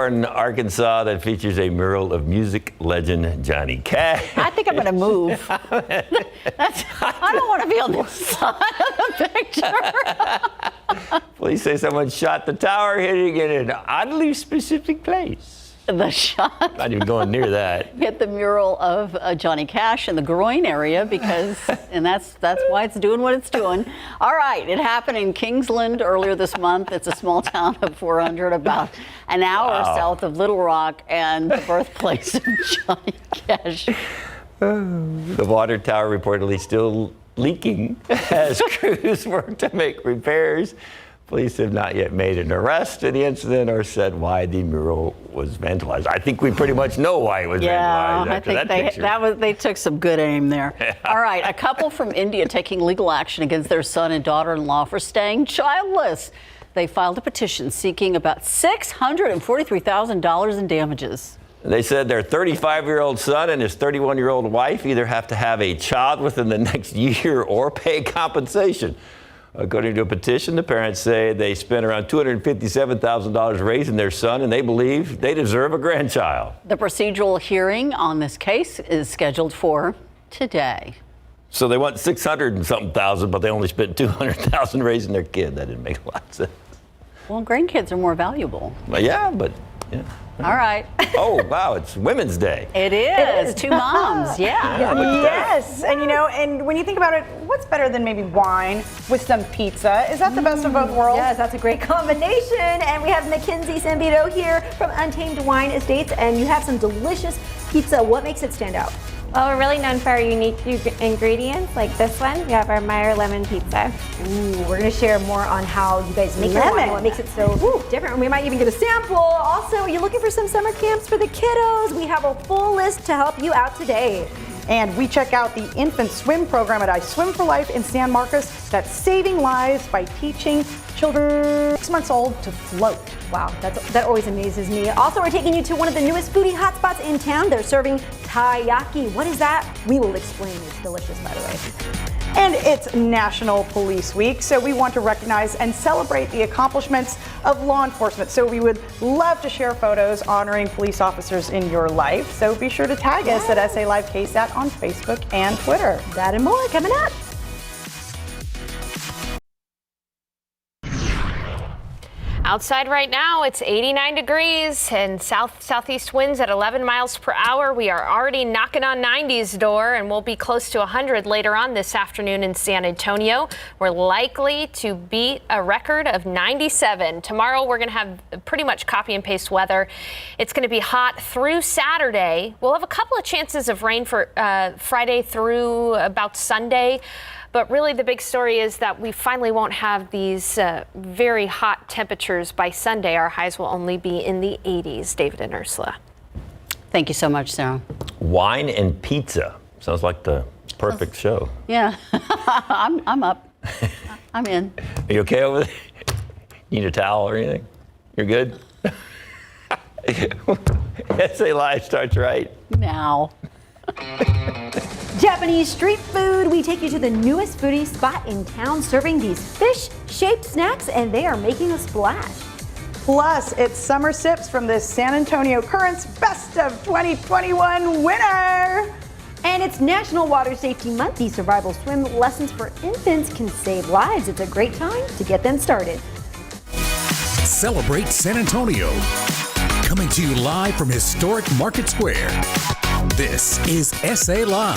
store in Arkansas that features a mural of music legend Johnny Cash. I think I'm going to move. I don't want to be on the side of the picture. Police say someone shot the tower, hitting it in an oddly specific place. The shot. Not even going near that. Hit the mural of Johnny Cash in the groin area because, and that's why it's doing what it's doing. All right, it happened in Kingsland earlier this month. It's a small town of 400, about an hour south of Little Rock, and the birthplace of Johnny Cash. The water tower reportedly still leaking as crews work to make repairs. Police have not yet made an arrest in the incident or said why the mural was vandalized. I think we pretty much know why it was vandalized after that picture. They took some good aim there. Yeah. All right, a couple from India taking legal action against their son and daughter-in-law for staying childless. They filed a petition seeking about $643,000 in damages. They said their 35-year-old son and his 31-year-old wife either have to have a child within the next year or pay compensation. According to a petition, the parents say they spent around $257,000 raising their son, and they believe they deserve a grandchild. The procedural hearing on this case is scheduled for today. So they want 600 and something thousand, but they only spent 200,000 raising their kid. That didn't make a lot of sense. Well, grandkids are more valuable. Well, yeah, but yeah. All right. Oh, wow, it's Women's Day. It is. Two moms, yeah. Yes, and you know, and when you think about it, what's better than maybe wine with some pizza? Is that the best of both worlds? Yes, that's a great combination. And we have Mackenzie Sambito here from Untamed Wine Estates, and you have some delicious pizza. What makes it stand out? Well, we're really known for our unique ingredients, like this one. We have our MEYER lemon pizza. Ooh, we're going to share more on how you guys make your wine, what makes it so different. We might even get a sample. Also, are you looking for some summer camps for the kiddos? We have a full list to help you out today. And we check out the infant swim program at I Swim for Life in San Marcos that's saving lives by teaching children 6 months old to float. Wow, that always amazes me. Also, we're taking you to one of the newest foodie hotspots in town. They're serving taiyaki. What is that? We will explain. It's delicious, by the way. And it's National Police Week, so we want to recognize and celebrate the accomplishments of law enforcement. So we would love to share photos honoring police officers in your life. So be sure to tag us at SA Live KSAT on Facebook and Twitter. That and more coming up. Outside right now, it's 89 degrees and southeast winds at 11 miles per hour. We are already knocking on 90's door, and we'll be close to 100 later on this afternoon in San Antonio. We're likely to beat a record of 97. Tomorrow, we're going to have pretty much copy and paste weather. It's going to be hot through Saturday. We'll have a couple of chances of rain for Friday through about Sunday. But really the big story is that we finally won't have these very hot temperatures by Sunday. Our highs will only be in the 80s. David and Ursula. Thank you so much, Sarah. Wine and pizza. Sounds like the perfect show. Yeah, I'm up. I'm in. Are you okay over there? Need a towel or anything? You're good? SA Live starts right now. Japanese street food. We take you to the newest foodie spot in town serving these fish-shaped snacks, and they are making a splash. Plus, it's summer sips from this San Antonio Currents Best of 2021 winner. And it's National Water Safety Month. These survival swim lessons for infants can save lives. It's a great time to get them started. Celebrate San Antonio. Coming to you live from historic Market Square. This is SA Live.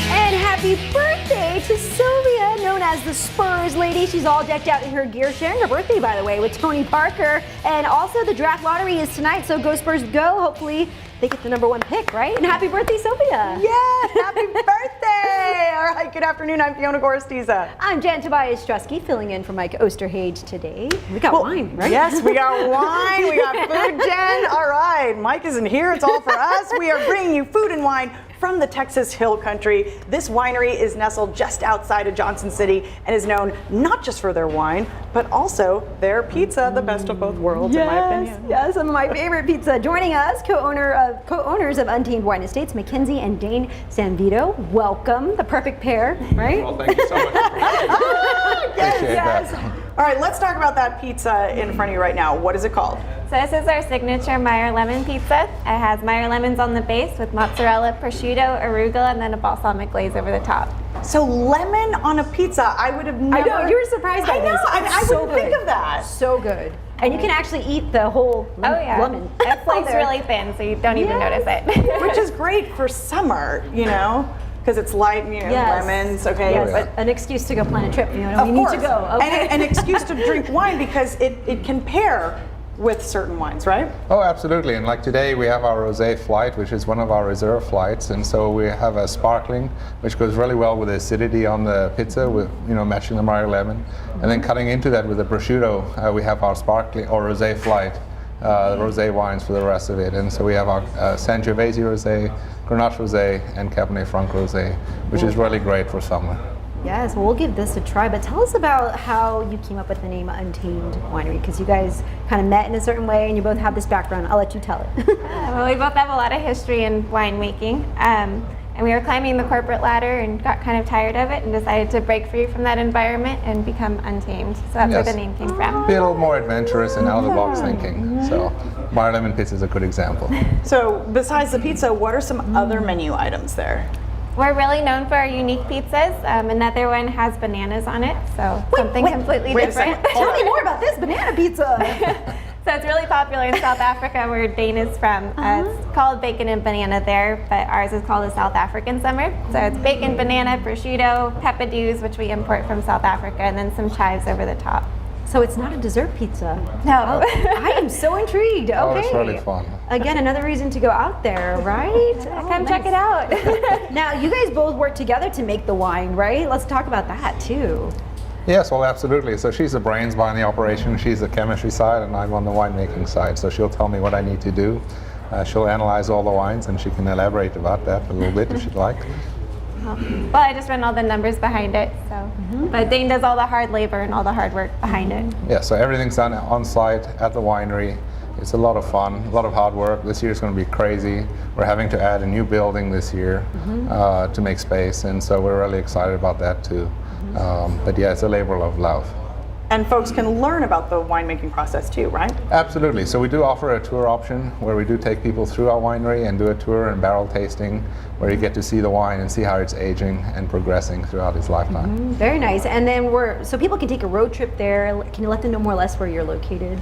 And happy birthday to Sylvia, known as the Spurs Lady. She's all decked out in her gear, sharing her birthday, by the way, with Tony Parker. And also the draft lottery is tonight, so go Spurs go. Hopefully they get the #1 pick, right? And happy birthday, Sylvia. Yes, happy birthday. All right, good afternoon. I'm Fiona Gorostiza. I'm Jan Tobias Strusky, filling in for Mike Osterhage today. We got wine, right? Yes, we got wine. We got food, Jen. All right, Mike isn't here. It's all for us. We are bringing you food and wine from the Texas Hill Country. This winery is nestled just outside of Johnson City and is known not just for their wine, but also their pizza, the best of both worlds, in my opinion. Yes, some of my favorite pizza. Joining us, co-owners of Untamed Wine Estates, Mackenzie and Dane Sambito. Welcome, the perfect pair, right? Well, thank you so much. Yes. All right, let's talk about that pizza in front of you right now. What is it called? So this is our signature Meyer lemon pizza. It has Meyer lemons on the base with mozzarella, prosciutto, arugula, and then a balsamic glaze over the top. So lemon on a pizza, I would have never. I know, you were surprised by I know, this. I So wouldn't think good. of that. So good. And you can actually eat the whole lemon. It flakes really thin, so you don't even notice it. Which is great for summer, you know, because it's light, you know, Yes. lemons, okay? Yes, But an excuse to go plan a trip, you know, of we need course. to go. Okay. And an excuse to drink wine because it can pair with certain wines, right? Oh, absolutely. And like today, we have our rosé flight, which is one of our reserve flights. And so we have a sparkling, which goes really well with the acidity on the pizza, with matching the Meyer lemon. And then cutting into that with the prosciutto, we have our sparkling or rosé flight, the rosé wines for the rest of it. And so we have our Sangiovese rosé, Grenache rosé, and Cabernet Franc rosé, which is really great for summer. Yes, well, we'll give this a try, but tell us about how you came up with the name Untamed Winery, because you guys kind of met in a certain way and you both have this background. I'll let you tell it. Well, we both have a lot of history in winemaking. And we were climbing the corporate ladder and got kind of tired of it and decided to break free from that environment and become Untamed. So that's where Yes. the name came from. Be a little more adventurous and out-of-the-box thinking. So Meyer lemon pizza is a good example. So besides the pizza, what are some other menu items there? We're really known for our unique pizzas. Another one has bananas on it, so something completely wait a different. second. Tell me more about this banana pizza. So it's really popular in South Africa, where Dane is from. It's called bacon and banana there, but ours is called a South African summer. So it's bacon, banana, prosciutto, peppadews, which we import from South Africa, and then some chives over the top. So it's not a dessert pizza. No. I am so intrigued. Okay. Oh, it's really fun. Again, another reason to go out there, right? Come check it out. Now, you guys both work together to make the wine, right? Let's talk about that too. Yes, well, absolutely. So she's the brains behind the operation. She's the chemistry side, and I'm on the winemaking side. So she'll tell me what I need to do. She'll analyze all the wines, and she can elaborate about that a little bit if she'd like. Well, I just run all the numbers behind it. So, but Dane does all the hard labor and all the hard work behind it. Yeah, so everything's done on site at the winery. It's a lot of fun, a lot of hard work. This year's going to be crazy. We're having to add a new building this year to make space, and so we're really excited about that too. But yeah, it's a labor of love. And folks can learn about the winemaking process too, right? Absolutely. So we do offer a tour option where we do take people through our winery and do a tour and barrel tasting where you get to see the wine and see how it's aging and progressing throughout its lifetime. Very nice. And then so people can take a road trip there. Can you let them know more or less where you're located?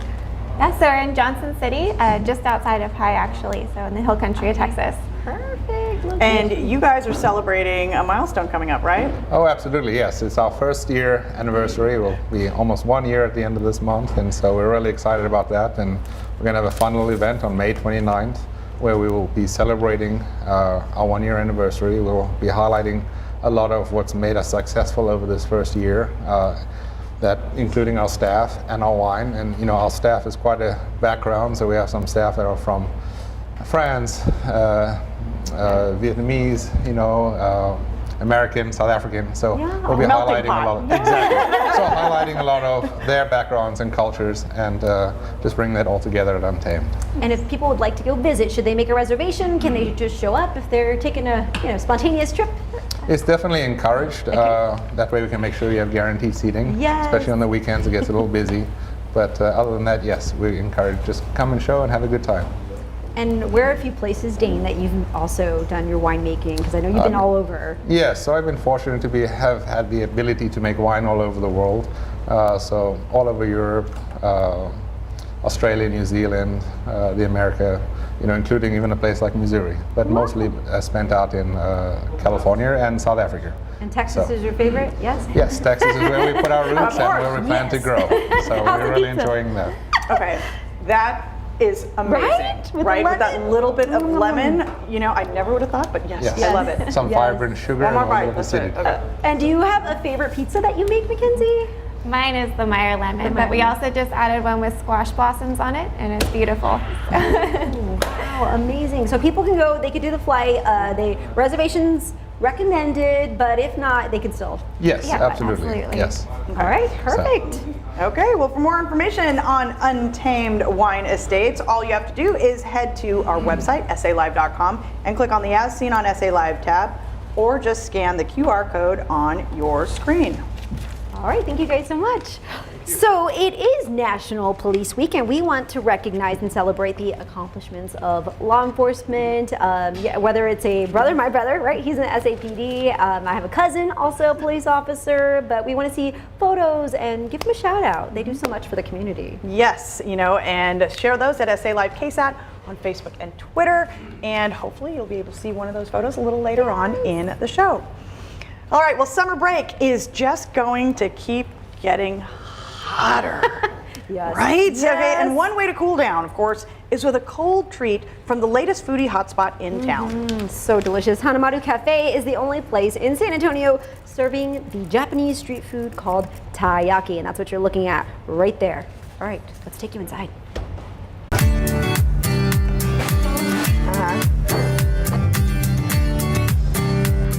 Yes, so we're in Johnson City, just outside of High, actually, so in the hill country of Texas. Perfect. And you guys are celebrating a milestone coming up, right? Oh, absolutely, yes. It's our first year anniversary. We'll be almost 1 year at the end of this month, and so we're really excited about that. And we're going to have a fun little event on May 29th where we will be celebrating our 1 year anniversary. We'll be highlighting a lot of what's made us successful over this first year. That including our staff and our wine, and our staff is quite a background. So we have some staff that are from France, Vietnamese, American, South African. So we'll be melting highlighting a lot. Exactly. So highlighting a lot of their backgrounds and cultures, and just bring that all together at Untamed. And if people would like to go visit, should they make a reservation? Can they just show up if they're taking a spontaneous trip? It's definitely encouraged. That way we can make sure you have guaranteed seating. Yes. Especially on the weekends, it gets a little busy. But other than that, yes, we encourage just come and show and have a good time. And where are a few places, Dane, that you've also done your winemaking? Because I know you've been all over. Yes, so I've been fortunate to have had the ability to make wine all over the world. So all over Europe, Australia, New Zealand, the America, including even a place like Missouri, but mostly spent out in California and South Africa. And Texas is your favorite? Yes? Yes, Texas is where we put our roots and where we plan to grow. So we're really enjoying that. Okay, that is amazing. Right? With that little bit of lemon, I never would have thought, but yes, I love it. Some vibrant sugar One more and a little bite, bit of that's it. acidity. Okay. And do you have a favorite pizza that you make, Mackenzie? Mine is the Meyer lemon, but we also just added one with squash blossoms on it, and it's beautiful. Wow, amazing. So people can go, they could do the flight, reservations recommended, but if not, they can still. Yes, Yeah, absolutely. absolutely. Yes. All right, perfect. Okay, well, for more information on Untamed Wine Estates, all you have to do is head to our website, salive.com, and click on the As Seen on SA Live tab, or just scan the QR code on your screen. All right, thank you guys so much. So it is National Police Week, and we want to recognize and celebrate the accomplishments of law enforcement. Whether it's my brother, right? He's an SAPD. I have a cousin, also a police officer, but we want to see photos and give them a shout out. They do so much for the community. Yes, and share those at SA Live KSAT on Facebook and Twitter, and hopefully you'll be able to see one of those photos a little later on in the show. All right, well, summer break is just going to keep getting hotter. Yes. Right? Yes. Okay, and one way to cool down, of course, is with a cold treat from the latest foodie hotspot in town. So delicious. Hanamaru Cafe is the only place in San Antonio serving the Japanese street food called taiyaki, and that's what you're looking at right there. All right, let's take you inside.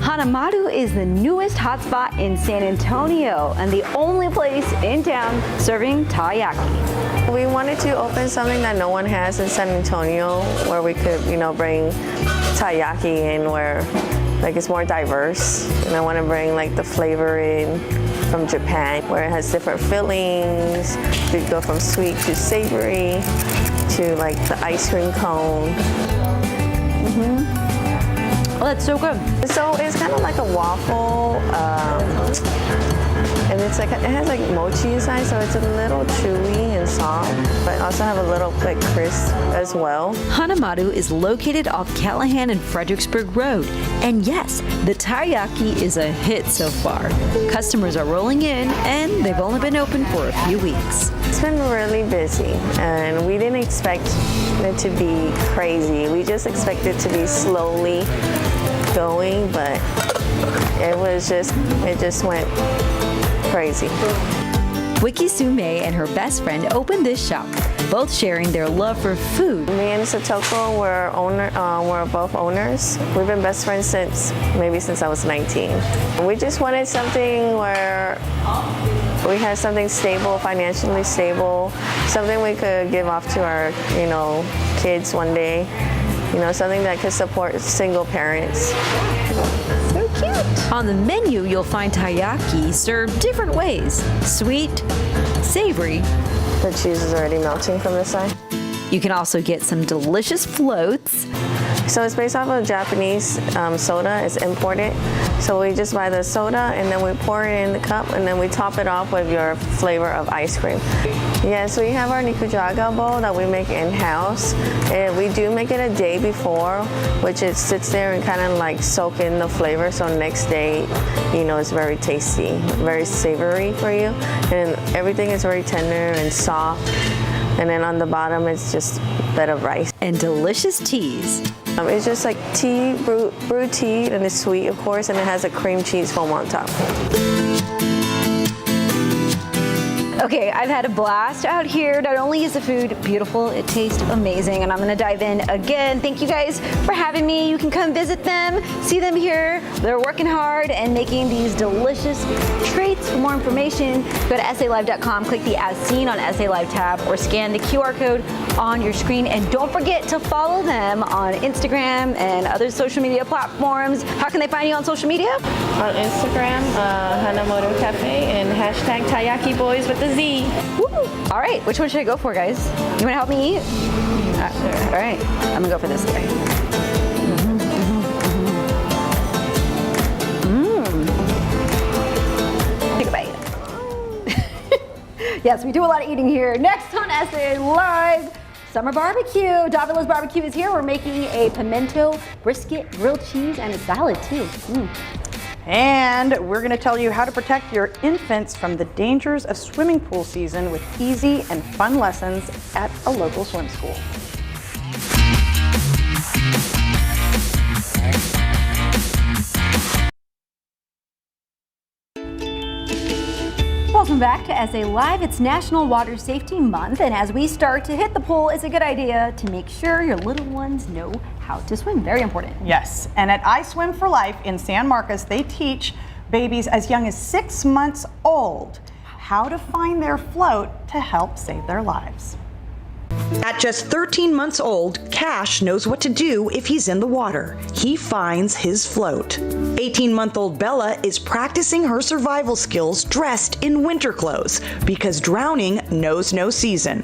Hanamaru is the newest hotspot in San Antonio and the only place in town serving taiyaki. We wanted to open something that no one has in San Antonio, where we could, bring taiyaki in, where it's more diverse. And I want to bring the flavor in from Japan, where it has different fillings. We go from sweet to savory to the ice cream cone. Oh, that's so good. So it's kind of like a waffle, and it has mochi inside, so it's a little chewy and soft, but also have a little crisp as well. Hanamaru is located off Callahan and Fredericksburg Road, and yes, the taiyaki is a hit so far. Customers are rolling in, and they've only been open for a few weeks. It's been really busy, and we didn't expect it to be crazy. We just expected it to be slowly going, but it just went crazy. Wiki Sume and her best friend opened this shop, both sharing their love for food. Me and Satoko we're both owners. We've been best friends since I was 19. We just wanted something where we had something stable, financially stable, something we could give off to our, kids one day. Something that could support single parents. So cute. On the menu, you'll find taiyaki served different ways: sweet, savory. The cheese is already melting from this side. You can also get some delicious floats. So it's based off of Japanese soda. It's imported. So we just buy the soda and then we pour it in the cup and then we top it off with your flavor of ice cream. Yes, we have our nikujaga bowl that we make in-house. And we do make it a day before, which it sits there and kind of soak in the flavor. So next day, it's very tasty, very savory for you. And everything is very tender and soft. And then on the bottom, it's just a bed of rice. And delicious teas. It's just tea, brewed tea, and it's sweet, of course, and it has a cream cheese foam on top. Okay, I've had a blast out here. Not only is the food beautiful, it tastes amazing, and I'm gonna dive in again. Thank you guys for having me. You can come visit them, see them here. They're working hard and making these delicious treats. For more information, go to SALive.com, click the As Seen on SA Live tab, or scan the QR code on your screen. And don't forget to follow them on Instagram and other social media platforms. How can they find you on social media? On Instagram, Hanamaru Cafe, and hashtag Taiyaki Boys with the Z. Woo. All right, which one should I go for, guys? You wanna help me eat? All right, I'm gonna go for this guy. Take a bite. Yes, we do a lot of eating here. Next on SA Live, summer barbecue. DAVILA'S barbecue is here. We're making a pimento, brisket, grilled cheese, and a salad too. And we're going to tell you how to protect your infants from the dangers of swimming pool season with easy and fun lessons at a local swim school. Welcome back to SA Live. It's National Water Safety Month, and as we start to hit the pool, it's a good idea to make sure your little ones know how to swim. Very important. Yes, and at I Swim for Life in San Marcos, they teach babies as young as 6 months old how to find their float to help save their lives. At just 13 months old, Cash knows what to do if he's in the water. He finds his float. 18-month-old Bella is practicing her survival skills dressed in winter clothes because drowning knows no season.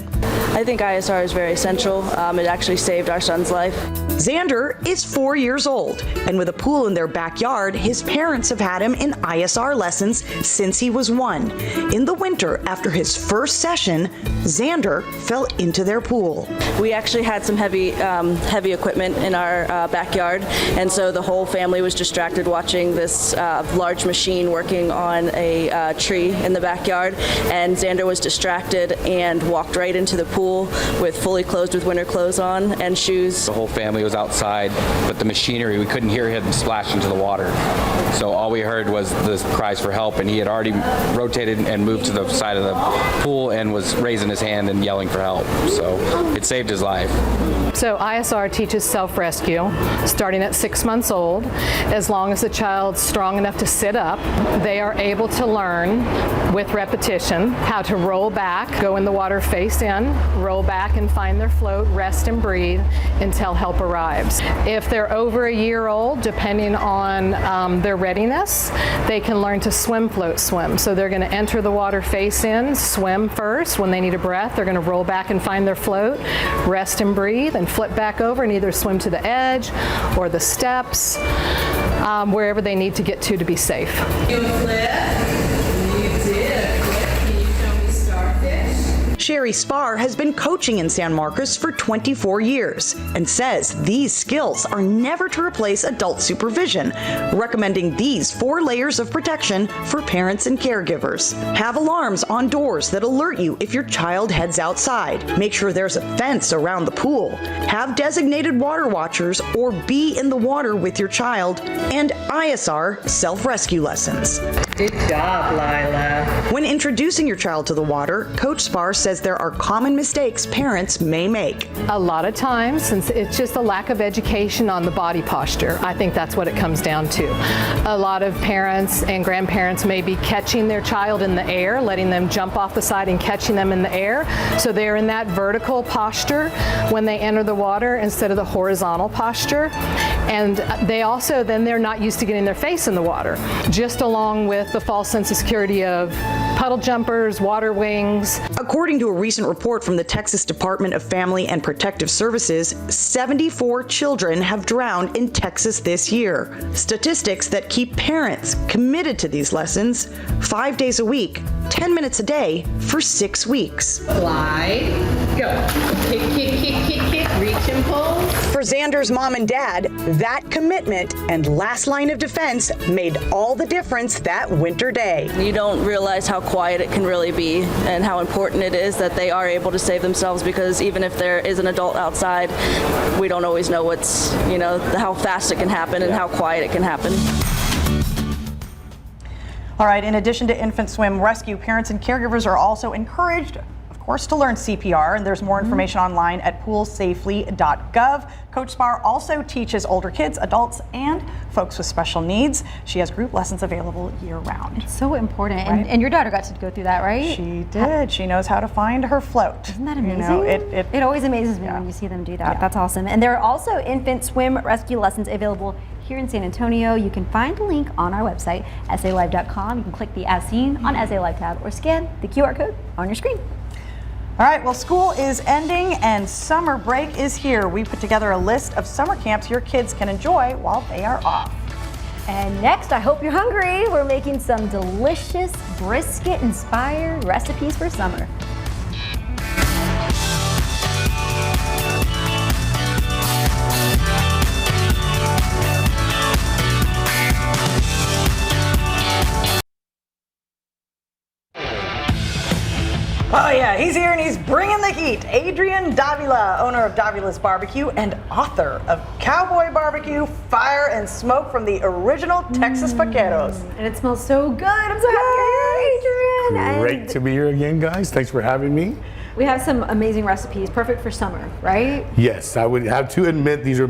I think ISR is very essential. It actually saved our son's life. Xander is 4 years old, and with a pool in their backyard, his parents have had him in ISR lessons since he was 1. In the winter, after his first session, Xander fell into their pool. We actually had some heavy equipment in our backyard, and so the whole family was distracted watching this large machine working on a tree in the backyard, and Xander was distracted and walked right into the pool with fully clothed with winter clothes on and shoes. The whole family was outside, but the machinery, we couldn't hear him splash into the water. So all we heard was the cries for help, and he had already rotated and moved to the side of the pool and was raising his hand and yelling for help. So it saved his life. So ISR teaches self-rescue starting at 6 months old. As long as the child's strong enough to sit up, they are able to learn with repetition how to roll back, go in the water face in, roll back and find their float, rest and breathe until help arrives. If they're over a year old, depending on their readiness, they can learn to swim, float, swim. So they're going to enter the water face in, swim first. When they need a breath, they're going to roll back and find their float, rest and breathe, and flip back over and either swim to the edge or the steps, wherever they need to get to be safe. Sherry Spar has been coaching in San Marcos for 24 years and says these skills are never to replace adult supervision, recommending these 4 layers of protection for parents and caregivers. Have alarms on doors that alert you if your child heads outside. Make sure there's a fence around the pool. Have designated water watchers or be in the water with your child, and ISR self-rescue lessons. Good job, Lila. When introducing your child to the water, Coach Spar says there are common mistakes parents may make. A lot of times, since it's just a lack of education on the body posture, I think that's what it comes down to. A lot of parents and grandparents may be catching their child in the air, letting them jump off the side and catching them in the air. So they're in that vertical posture when they enter the water instead of the horizontal posture. And they also, then they're not used to getting their face in the water, just along with the false sense of security of puddle jumpers, water wings. According to a recent report from the Texas Department of Family and Protective Services, 74 children have drowned in Texas this year. Statistics that keep parents committed to these lessons 5 days a week, 10 minutes a day for 6 weeks. Slide, go. Kick, kick, kick, kick, kick, reach and pull. For Xander's mom and dad, that commitment and last line of defense made all the difference that winter day. You don't realize how quiet it can really be and how important it is that they are able to save themselves, because even if there is an adult outside, we don't always know how fast it can happen and how quiet it can happen. All right, in addition to infant swim rescue, parents and caregivers are also encouraged, of course, to learn CPR, and there's more information online at poolsafely.gov. Coach Spar also teaches older kids, adults, and folks with special needs. She has group lessons available year-round. It's so important, Right? and your daughter got to go through that, right? She did. She knows how to find her float. Isn't that amazing? You know, it always amazes me when you see them do that. That's awesome. And there are also infant swim rescue lessons available here in San Antonio. You can find the link on our website, SALive.com. You can click the As Seen on SA Live tab or scan the QR code on your screen. All right, well, school is ending and summer break is here. We put together a list of summer camps your kids can enjoy while they are off. And next, I hope you're hungry. We're making some delicious brisket-inspired recipes for summer. Oh yeah, he's here and he's bringing the heat. Adrian Davila, owner of Davila's Barbecue and author of Cowboy Barbecue, Fire and Smoke from the original Texas Vaqueros. And it smells so good. I'm so happy you're here, Adrian. Great to be here again, guys. Thanks for having me. We have some amazing recipes, perfect for summer, right? Yes, I would have to admit these are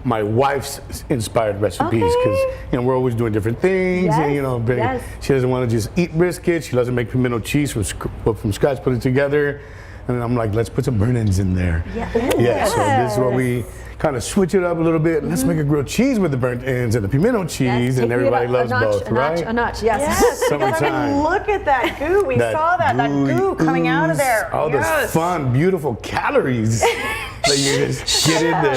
my wife's inspired recipes, because we're always doing different things, and she doesn't want to just eat brisket. She doesn't make pimento cheese from scratch, put it together. And I'm like, let's put some burnt ends in there. Yeah, so this is what we kind of switch it up a little bit. Let's make a grilled cheese with the burnt ends and the pimento cheese, and everybody loves both, right? A notch, yes. Yes, Summertime. look at that goo. We saw that goo coming out of there. All those fun, beautiful calories that you just get in there.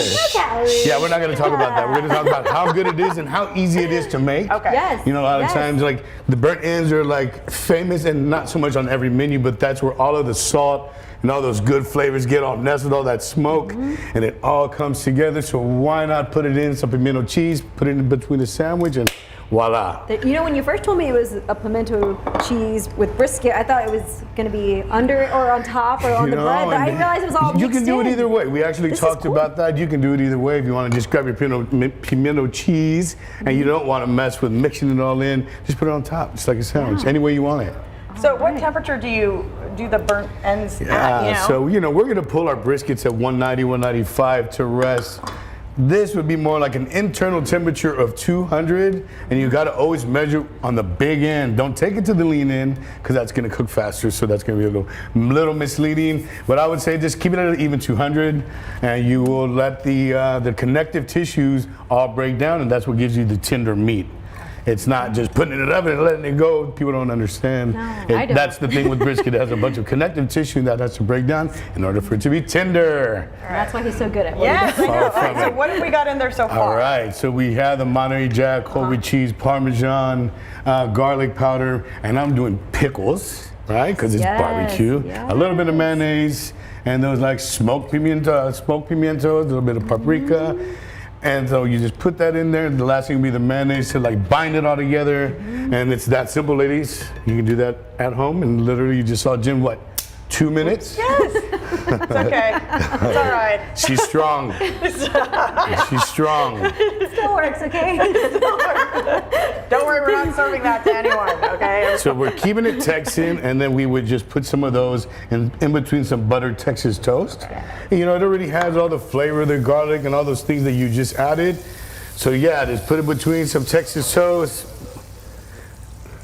Yeah, we're not going to talk about that. We're going to talk about how good it is and how easy it is to make. Okay. Yes. You know, a lot of times, like, the burnt ends are like famous and not so much on every menu, but that's where all of the salt and all those good flavors get all nestled, all that smoke, and it all comes together. So why not put it in some pimento cheese, put it in between the sandwich, and voila. You know, when you first told me it was a pimento cheese with brisket, I thought it was going to be under or on top or on the bread, but I realized it was all You mixed can do it in. either way. We actually talked about that. You can do it either way. If you want to just grab your pimento cheese and you don't want to mess with mixing it all in, just put it on top, just like a sandwich, any way you want it. So what temperature do you do the burnt ends at, you know? So, you know, we're going to pull our briskets at 190, 195 to rest. This would be more like an internal temperature of 200, and you got to always measure on the big end. Don't take it to the lean end, because that's going to cook faster, so that's going to be a little misleading. But I would say just keep it at an even 200, and you will let the connective tissues all break down, and that's what gives you the tender meat. It's not just putting it in the oven and letting it go. People don't understand. I don't. That's the thing with brisket. It has a bunch of connective tissue that has to break down in order for it to be tender. That's why he's so good at what Yes, he I does. know. All right, so what have we got in there so far? All right, so we have the Monterey Jack, whole wheat cheese, Parmesan, garlic powder, and I'm doing pickles, right? Because it's barbecue. Yes. A little bit of mayonnaise, and those like smoked pimiento, a little bit of paprika. And so you just put that in there. The last thing will be the mayonnaise to like bind it all together. And it's that simple, ladies. You can do that at home. And literally you just saw Jim, what, 2 minutes? Yes. It's okay. It's all right. She's strong. She's strong. It still works, okay? Don't worry, we're not serving that to anyone, okay? So we're keeping it Texan, and then we would just put some of those in between some buttered Texas toast. And, you know, it already has all the flavor, the garlic, and all those things that you just added. So yeah, just put it between some Texas toast.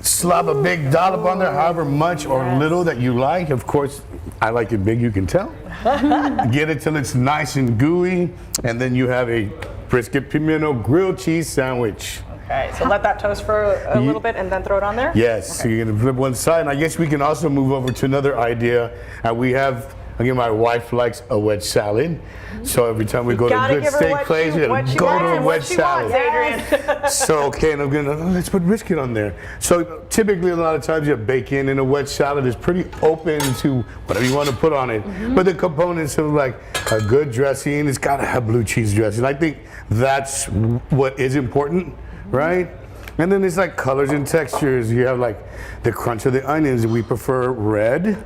Slap a big dollop on there, however much or little that you like. Of course, I like it big, you can tell. Get it till it's nice and gooey, and then you have a brisket pimento grilled cheese sandwich. Okay, so let that toast for a little bit and then throw it on there? Yes, so you're gonna flip one side, and I guess we can also move over to another idea. We have, again, my wife likes a wedge salad. So every time we go to a good steak place, we gotta go to a wedge salad. So, okay, and I'm gonna, let's put brisket on there. So typically a lot of times you have bacon, and a wedge salad is pretty open to whatever you want to put on it. But the components of like a good dressing, it's gotta have blue cheese dressing. I think that's what is important, right? And then there's like colors and textures. You have like the crunch of the onions. We prefer red,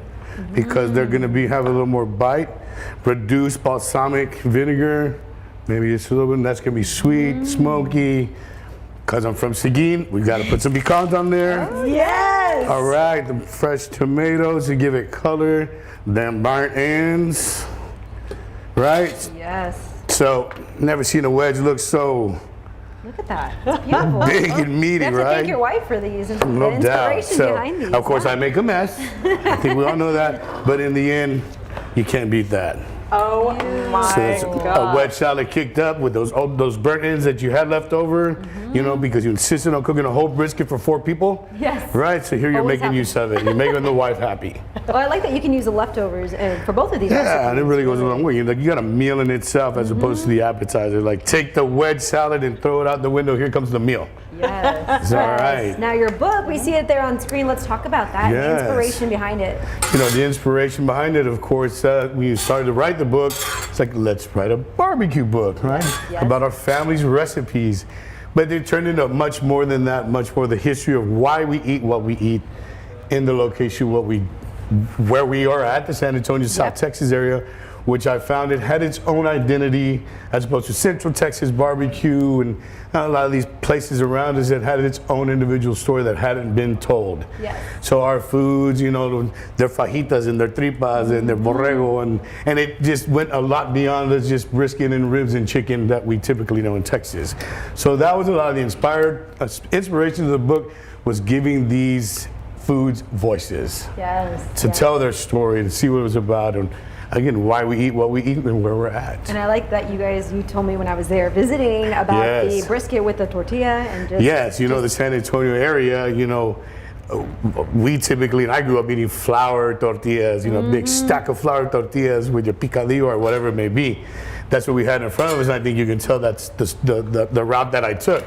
because they're going to have a little more bite. Reduced balsamic vinegar, maybe just a little bit. That's going to be sweet, smoky. Because I'm from Seguin, we got to put some pecans on there. Yes! All right, the fresh tomatoes to give it color. Then burnt ends, right? Yes. So, never seen a wedge look so Look at that. It's beautiful. big and meaty, You have to right? thank your wife for these and No the doubt. inspiration So, behind these. of course, I make a mess. I think we all know that. But in the end, you can't beat that. Oh my So it's God. a wedge salad kicked up with those burnt ends that you had left over, you know, because you insisted on cooking a whole brisket for 4 people. Yes. Right? So here you're Always making use of it. You're making the wife happy. Well, I like that you can use the leftovers for both of these recipes. Yeah, and it really goes a long way. You got a meal in itself as opposed to the appetizer. Like, take the wedge salad and throw it out the window. Here comes the meal. Yes. It's all right. Now your book, we see it there on screen. Let's talk about that. Yes. The inspiration behind it. You know, the inspiration behind it, of course, when you started to write the book, it's like, let's write a barbecue book, right? Yes. About our family's recipes. But they turned into much more than that, much more the history of why we eat what we eat in the location, where we are at, the San Antonio, South Texas area, which I found it had its own identity as opposed to Central Texas barbecue and a lot of these places around us that had its own individual story that hadn't been told. Yes. So our foods, you know, their fajitas and their tripas and their borrego, and it just went a lot beyond just brisket and ribs and chicken that we typically know in Texas. So that was a lot of the inspiration of the book, was giving these food's voices. Yes. To tell their story, to see what it was about, and again, why we eat what we eat and where we're at. And I like that you told me when I was there visiting about the brisket with the tortilla and just. Yes, the San Antonio area, we typically, and I grew up eating flour tortillas, big stack of flour tortillas with your picadillo or whatever it may be. That's what we had in front of us, and I think you can tell that's the route that I took.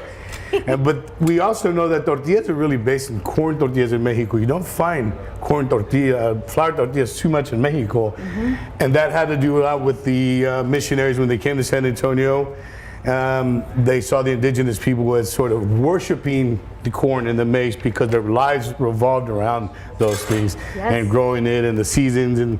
But we also know that tortillas are really based in corn tortillas in Mexico. You don't find flour tortillas too much in Mexico. And that had to do a lot with the missionaries when they came to San Antonio. They saw the indigenous people as sort of worshiping the corn and the maize because their lives revolved around those things and growing it and the seasons. And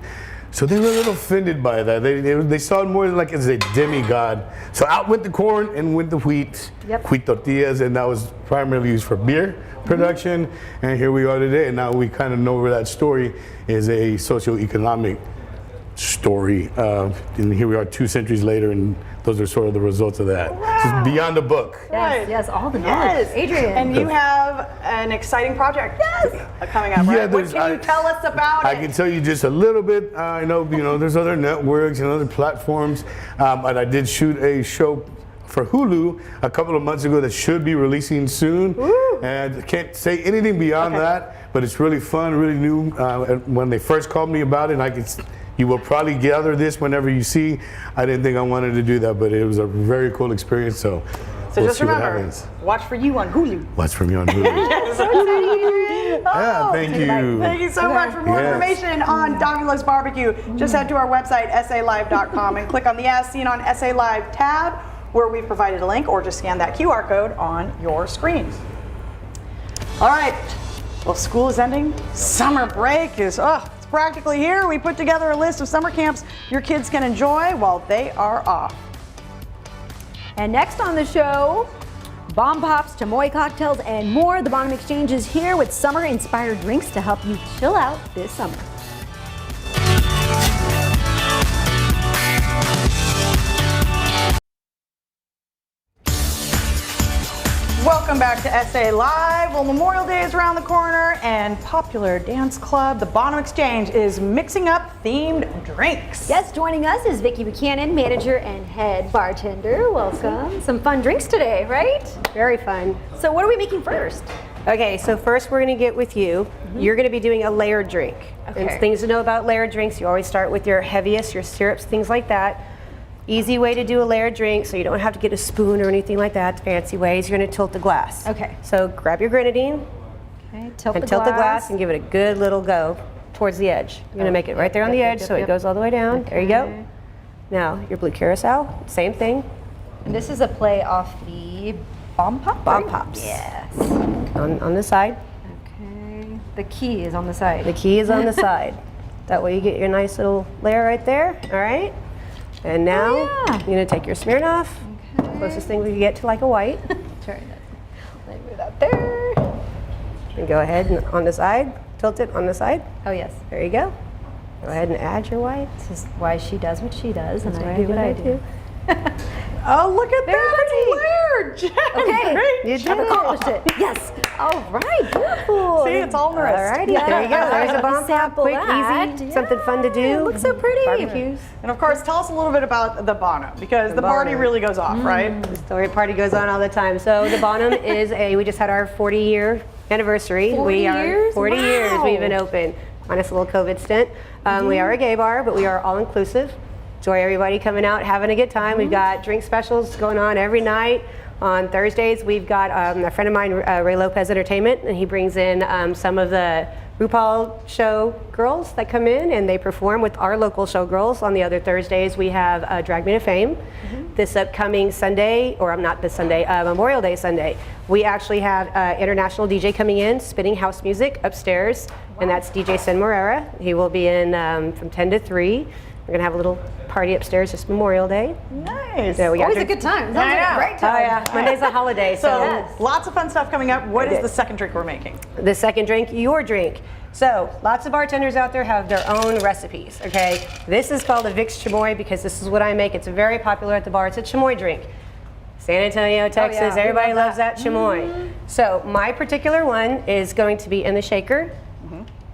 so they were a little offended by that. They saw it more like as a demigod. So out went the corn and went the wheat tortillas, and that was primarily used for beer production. And here we are today, and now we kind of know where that story is a socioeconomic story. And here we are 2 centuries later, and those are sort of the results of that. Wow. It's beyond the book. Yes, all the knowledge. Adrian. And you have an exciting project coming up, right? What can you tell us about I can tell you just a little bit. I know, there's other networks and other platforms, but I did shoot a show for Hulu a couple of months ago that should be releasing soon. Woo. And I can't say anything beyond that, but it's really fun, really new. When they first called me about it, you will probably gather this whenever you see. I didn't think I wanted to do that, but it was a very cool experience. So we'll just remember, watch for you on Hulu. Watch for me on Hulu. Thank you. Thank you so much. For more information on Davila's Barbecue, just head to our website, salive.com, and click on the As Seen on SA Live tab, where we've provided a link, or just scan that QR code on your screens. All right. Well, school is ending. Summer break is practically here. We put together a list of summer camps your kids can enjoy while they are off. And next on the show, bomb pops, chamoy cocktails, and more. The Bonham Exchange is here with summer-inspired drinks to help you chill out this summer. Welcome back to SA Live. Well, Memorial Day is around the corner, and popular dance club, the Bonham Exchange, is mixing up themed drinks. Yes, joining us is Vicki Buchanan, manager and head bartender. Welcome. Some fun drinks today, right? Very fun. So what are we making first? Okay, so first we're going to get with you. You're going to be doing a layered drink. Okay. And things to know about layered drinks, you always start with your heaviest, your syrups, things like that. Easy way to do a layered drink, so you don't have to get a spoon or anything like that. Fancy ways, you're going to tilt the glass. Okay. So grab your grenadine. Okay, tilt the glass and give it a good little go towards the edge. You're going to make it right there on the edge so it goes all the way down. Okay. There you go. Now, your blue curacao, same thing. And this is a play off the bomb pop? Bomb pops. Yes. On the side. Okay. The key is on the side. The key is on the side. That way you get your nice little layer right there. All right. And now you're going to take your Smirnoff, closest thing we can get to like a white. Let me move that there. And go ahead and on the side, tilt it on the side. Oh yes. There you go. Go ahead and add your white. This is why she does what she does, and That's I do what I do. Oh, look at that! It's layered, Jen. Okay, Great. I've accomplished it. Yes. All right, beautiful. See, it's all in the wrist. All righty, there you go. There's a bomb pop, quick, easy, something fun to do. It looks so pretty. Barbecues. And of course, tell us a little bit about the Bonham, because the party really goes off, right? The story party goes on all the time. So the Bonham is we just had our 40-year anniversary. 40 years? 40 Wow. years we've been open, minus a little COVID stint. We are a gay bar, but we are all inclusive. Enjoy everybody coming out, having a good time. We've got drink specials going on every night. On Thursdays, we've got a friend of mine, Ray Lopez Entertainment, and he brings in some of the RuPaul show girls that come in and they perform with our local showgirls. On the other Thursdays, we have Drag Me to Fame. This upcoming Sunday, or not this Sunday, Memorial Day Sunday, we actually have international DJ coming in, spinning house music upstairs, and that's DJ Sen Morera. He will be in from 10 to 3. We're gonna have a little party upstairs this Memorial Day. Nice. So we Always a good time. Sounds like a great time. Oh yeah, Monday's a holiday, so lots of fun stuff coming up. What is the second drink we're making? The second drink, your drink. So lots of bartenders out there have their own recipes, okay? This is called a Vic's Chamoy because this is what I make. It's very popular at the bar. It's a chamoy drink. San Antonio, Texas, everybody loves that chamoy. So my particular one is going to be in the shaker.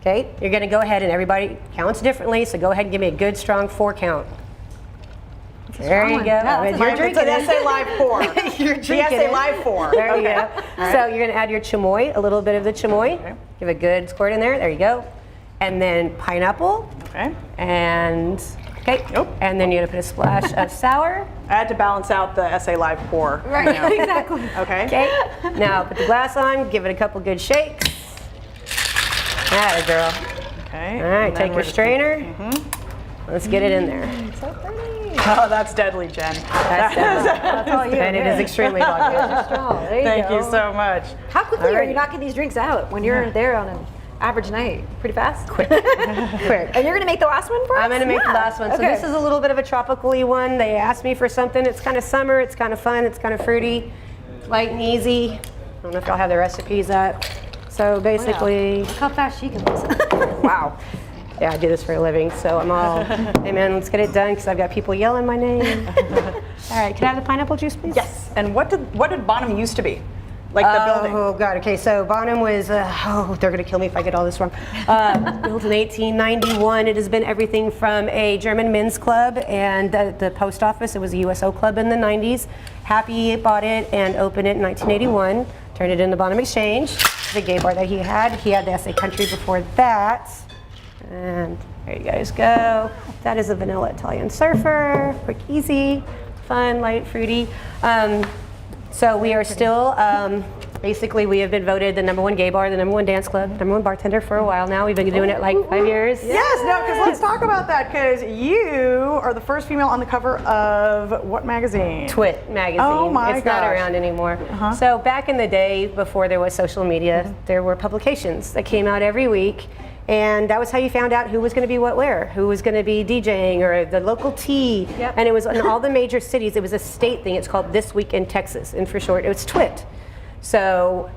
Okay, you're going to go ahead and everybody counts differently, so go ahead and give me a good strong 4 count. There you go. You're drinking an SA Live 4. You're drinking the SA Live 4. There you go. So you're going to add your chamoy, a little bit of the chamoy. Okay. Give a good squirt in there. There you go. And then pineapple. Okay. And and then you're going to put a splash of sour. I had to balance out the SA Live pour. Right, exactly. Okay. Now put the glass on, give it a couple good shakes. Atta girl. Okay. All right, take your strainer. Let's get it in there. So pretty. Oh, that's deadly, Jen. That's deadly. That's all you. And it is extremely vodka. There you Thank go. you so much. How quickly are you knocking these drinks out when you're there on an average night? Pretty fast? Quick. Quick. And you're going to make the last one for us? I'm going to make the last one. So this is a little bit of a tropical-y one. They asked me for something. It's kind of summer. It's kind of fun. It's kind of fruity. Light and easy. I don't know if y'all have the recipes up. So basically... Look how fast she can listen. Wow. Yeah, I do this for a living, so I'm all, hey man, let's get it done because I've got people yelling my name. All right, can I have the pineapple juice, please? Yes. And what did Bonham used to be? Like the building? Oh God. Okay, so Bonham was. They're gonna kill me if I get all this wrong. Built in 1891. It has been everything from a German men's club and the post office. It was a USO club in the 90s. Happy bought it and opened it in 1981. Turned it into Bonham Exchange, the gay bar that he had. He had the SA Country before that. And there you guys go. That is a vanilla Italian surfer. Quick, easy, fun, light, fruity. So we are still, basically we have been voted the #1 gay bar, the #1 dance club, #1 bartender for a while now. We've been doing it like 5 years. Yes, no, because let's talk about that, because you are the first female on the cover of what magazine? Twit magazine. Oh my It's not gosh. around anymore. So back in the day, before there was social media, there were publications that came out every week. And that was how you found out who was going to be what where, who was going to be DJing or the local tea. And it was in all the major cities. It was a state thing. It's called This Week in Texas. And for short, it was TWIT. So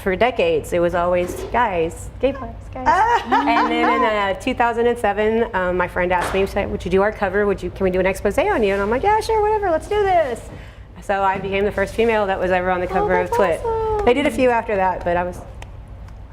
for decades, it was always guys, gay bars, guys. And then in 2007, my friend asked me, would you do our cover? Can we do an expose on you? And I'm like, yeah, sure, whatever, let's do this. So I became the first female that was ever on the cover of TWIT. Awesome. They did a few after that, but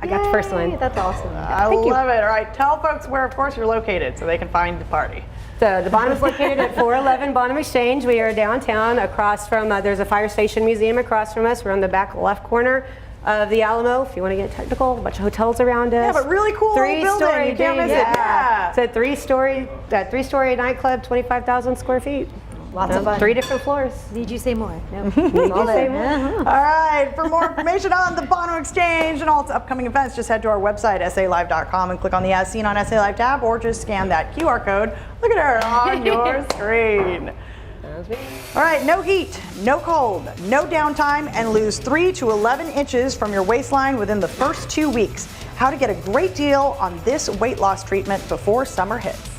I got the first one. That's awesome. I love it. All right, tell folks where, of course, you're located so they can find the party. So the Bonham is located at 411 Bonham Exchange. We are downtown across from, there's a fire station museum across from us. We're on the back left corner of the Alamo. If you want to get technical, a bunch of hotels around us. Yeah, but really cool old building. You can't miss it. Yeah. It's a three-story nightclub, 25,000 square feet. Lots of fun. 3 different floors. Need you say more? No. Need you say more? All right, for more information on the Bonham Exchange and all its upcoming events, just head to our website, salive.com, and click on the As Seen on SA Live tab, or just scan that QR code. Look at her on your screen. All right, no heat, no cold, no downtime, and lose 3 to 11 inches from your waistline within the first 2 weeks. How to get a great deal on this weight loss treatment before summer hits.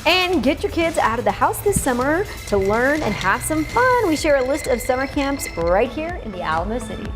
And get your kids out of the house this summer to learn and have some fun. We share a list of summer camps right here in the Alamo City.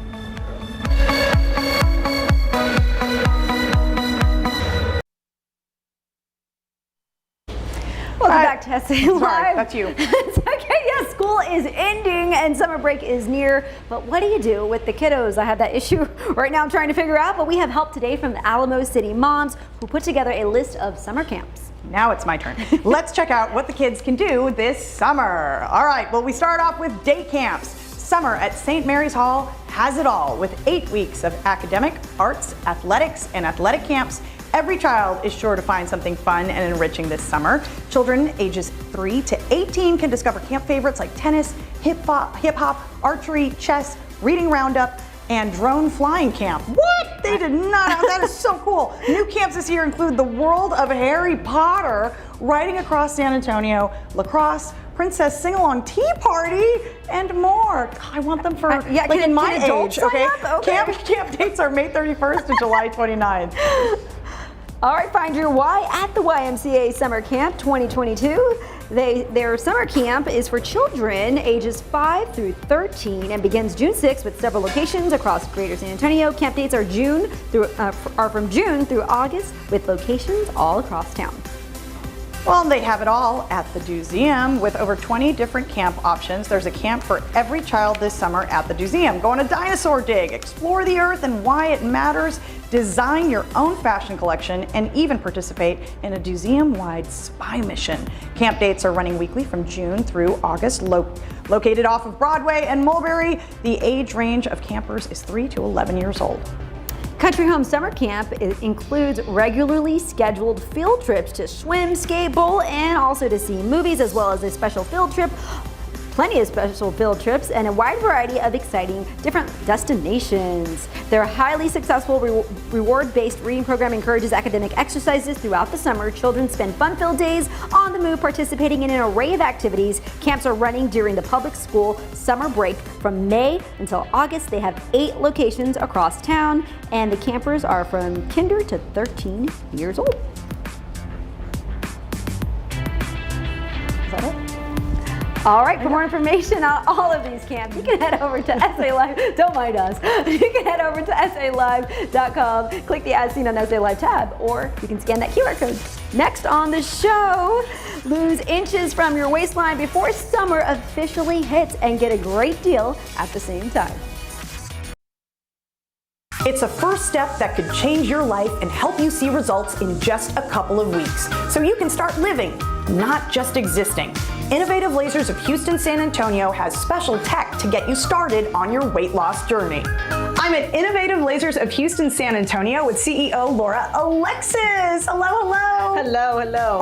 Welcome back to SA Live. Sorry, that's you. It's okay, yes, school is ending and summer break is near, but what do you do with the kiddos? I have that issue right now I'm trying to figure out, but we have help today from the Alamo City moms who put together a list of summer camps. Now it's my turn. Let's check out what the kids can do this summer. All right, well, we start off with day camps. Summer at St. Mary's Hall has it all with 8 weeks of academic, arts, athletics, and athletic camps. Every child is sure to find something fun and enriching this summer. Children ages 3 to 18 can discover camp favorites like tennis, hip hop, archery, chess, reading roundup, and drone flying camp. What? They did not have that. Is so cool. New camps this year include the world of Harry Potter, riding across San Antonio, lacrosse, princess sing-along tea party, and more. God, I want them for like in my age. Okay. Camp dates are May 31st to July 29th. All right, find your why at the YMCA Summer Camp 2022. Their summer camp is for children ages 5 through 13 and begins June 6th with several locations across Greater San Antonio. Camp dates are from June through August with locations all across town. Well, they have it all at the Museum with over 20 different camp options. There's a camp for every child this summer at the Museum. Go on a dinosaur dig, explore the earth and why it matters, design your own fashion collection, and even participate in a museum-wide spy mission. Camp dates are running weekly from June through August. Located off of Broadway and Mulberry, the age range of campers is 3 to 11 years old. Country Home Summer Camp includes regularly scheduled field trips to swim, skate, bowl, and also to see movies, as well as a special field trip. Plenty of special field trips and a wide variety of exciting different destinations. Their highly successful reward-based reading program encourages academic exercises throughout the summer. Children spend fun-filled days on the move, participating in an array of activities. Camps are running during the public school summer break from May until August. They have 8 locations across town, and the campers are from kinder to 13 years old. Is that it? All right, for more information on all of these camps, you can head over to SA Live. Don't mind us. You can head over to SALive.com, click the As Seen on SA Live tab, or you can scan that QR code. Next on the show, lose inches from your waistline before summer officially hits and get a great deal at the same time. It's a first step that could change your life and help you see results in just a couple of weeks, so you can start living, not just existing. Innovative Lasers of Houston San Antonio has special tech to get you started on your weight loss journey. I'm at Innovative Lasers of Houston San Antonio with CEO Laura Alexis. Hello, hello. Hello, hello.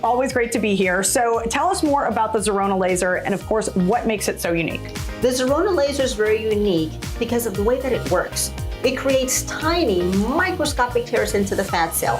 Always great to be here. So tell us more about the Zerona laser and of course what makes it so unique. The Zerona laser is very unique because of the way that it works. It creates tiny microscopic tears into the fat cell.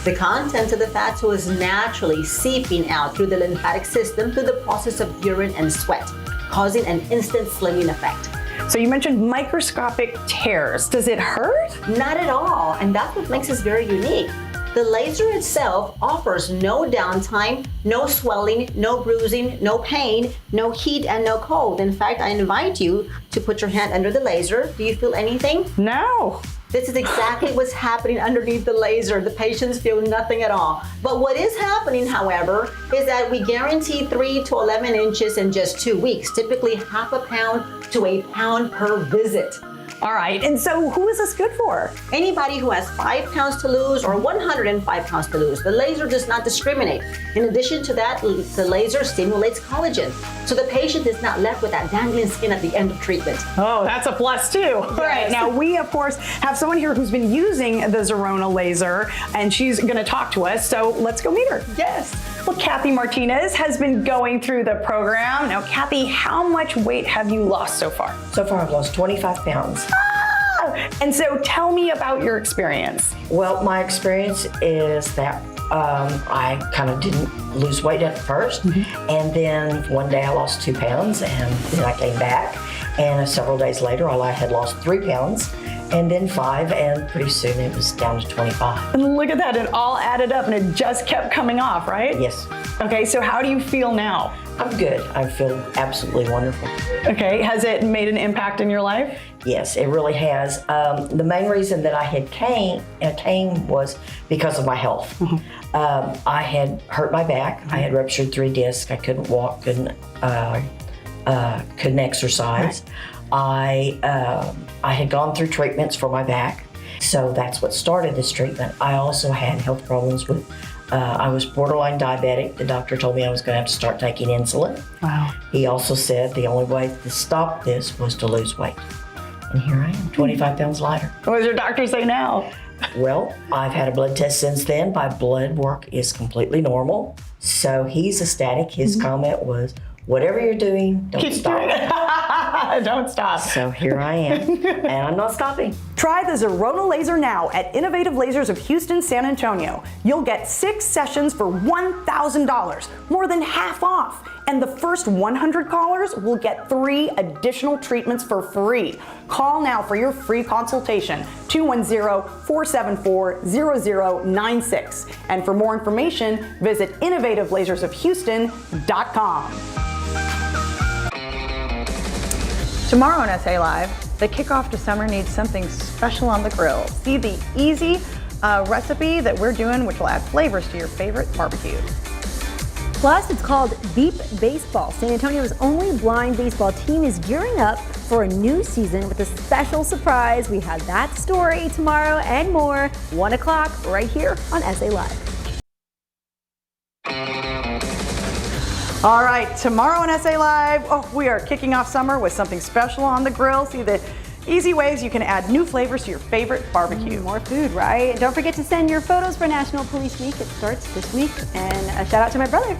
The content of the fat cell is naturally seeping out through the lymphatic system through the process of urine and sweat, causing an instant slimming effect. So you mentioned microscopic tears. Does it hurt? Not at all, and that's what makes this very unique. The laser itself offers no downtime, no swelling, no bruising, no pain, no heat, and no cold. In fact, I invite you to put your hand under the laser. Do you feel anything? No. This is exactly what's happening underneath the laser. The patients feel nothing at all. But what is happening, however, is that we guarantee 3 to 11 inches in just 2 weeks, typically half a pound to a pound per visit. All right, and so who is this good for? Anybody who has 5 pounds to lose or 105 pounds to lose. The laser does not discriminate. In addition to that, the laser stimulates collagen. So the patient is not left with that dangling skin at the end of treatment. Oh, that's a plus too. Yes. All right, now we of course have someone here who's been using the Zerona laser and she's gonna talk to us, so let's go meet her. Yes. Well, Kathy Martinez has been going through the program. Now, Kathy, how much weight have you lost so far? So far, I've lost 25 pounds. And so tell me about your experience. Well, my experience is that I kind of didn't lose weight at first. And then one day I lost 2 pounds and then I came back. And several days later, I had lost 3 pounds. And then 5, and pretty soon it was down to 25. And look at that, it all added up and it just kept coming off, right? Yes. Okay, so how do you feel now? I'm good. I feel absolutely wonderful. Okay, has it made an impact in your life? Yes, it really has. The main reason that I had came was because of my health. I had hurt my back. I had ruptured 3 discs. I couldn't walk, couldn't exercise. I had gone through treatments for my back, so that's what started this treatment. I also had health problems with, I was borderline diabetic. The doctor told me I was going to have to start taking insulin. Wow. He also said the only way to stop this was to lose weight. And here I am, 25 pounds lighter. What does your doctor say now? Well, I've had a blood test since then. My blood work is completely normal. So he's ecstatic. His comment was, whatever you're doing, don't stop. Doing it. Don't stop. So here I am, and I'm not stopping. Try the Zerona laser now at Innovative Lasers of Houston San Antonio. You'll get 6 sessions for $1,000, more than half off. And the first 100 callers will get 3 additional treatments for free. Call now for your free consultation, 210-474-0096. And for more information, visit innovativelasersofhouston.com. Tomorrow on SA Live, the kickoff to summer needs something special on the grill. See the easy, recipe that we're doing, which will add flavors to your favorite barbecue. Plus, it's called Deep Baseball. San Antonio's only blind baseball team is gearing up for a new season with a special surprise. We have that story tomorrow and more, 1 o'clock right here on SA Live. All right, tomorrow on SA Live, we are kicking off summer with something special on the grill. See the easy ways you can add new flavors to your favorite barbecue. More food, right? And don't forget to send your photos for National Police Week. It starts this week. And a shout out to my brother.